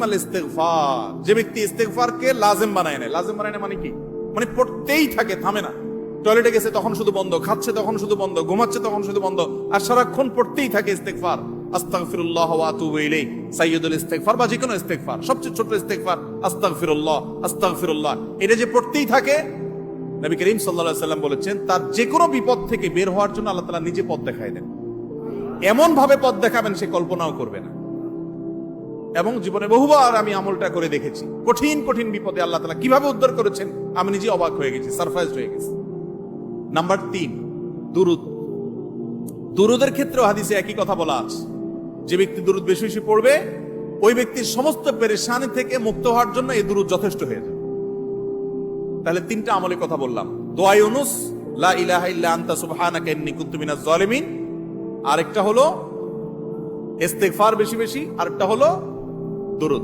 লাজিমাল ইস্তিগফার, যে ব্যক্তি ইস্তিগফারকে লাজিম বানায় নেয়। লাজিম বানায় নেয় মানে কি? মানে পড়তেই থাকে, থামে না। টয়লেটে গেছে তখন শুধু বন্ধ, খাচ্ছে তখন শুধু বন্ধ, ঘুমাচ্ছে তখন শুধু বন্ধ, আর সারাক্ষণ পড়তেই থাকে ইস্তিগফার। আস্তাগফিরুল্লাহ ওয়া আতুবু ইলাইহি, সাইয়্যিদুল ইস্তিগফার বা যে কোনো ইস্তিগফার, সবচেয়ে ছোট ইস্তিগফার আস্তাগফিরুল্লাহ আস্তাগফিরুল্লাহ, এটা যে পড়তেই থাকে, নবী করিম সাল্লাল্লাহু আলাইহি ওয়াসাল্লাম বলেছেন তার যে কোনো বিপদ থেকে বের হওয়ার জন্য আল্লাহ তাআলা নিজে পথ দেখায় দেন। এমন ভাবে পথ দেখাবেন সে কল্পনাও করবে না। এবং জীবনে বহুবার আমি আমলটা করে দেখেছি, কঠিন কঠিন বিপদে আল্লাহ তাআলা কিভাবে উদ্ধার করেছেন আমি নিজে অবাক হয়ে গেছি, সারপ্রাইজড হয়ে গেছি। নাম্বার 3, দুরুদ। দুরুদের ক্ষেত্রে হাদিসে একই কথা বলা আছে, যে ব্যক্তি দুরুদ বেশি বেশি পড়বে ওই ব্যক্তির সমস্ত পেরেশানি থেকে মুক্ত হওয়ার জন্য এই দুরুদ যথেষ্ট হয়ে যাবে। তাহলে 3টা আমলের কথা বললাম, দোয়া ইউনুস, লা ইলাহা ইল্লা আনতা সুবহানাকা ইন্নী কুনতু মিনাজ জালিমিন, আরেকটা হলো ইস্তিগফার বেশি বেশি, আরেকটা হলো দুরুদ।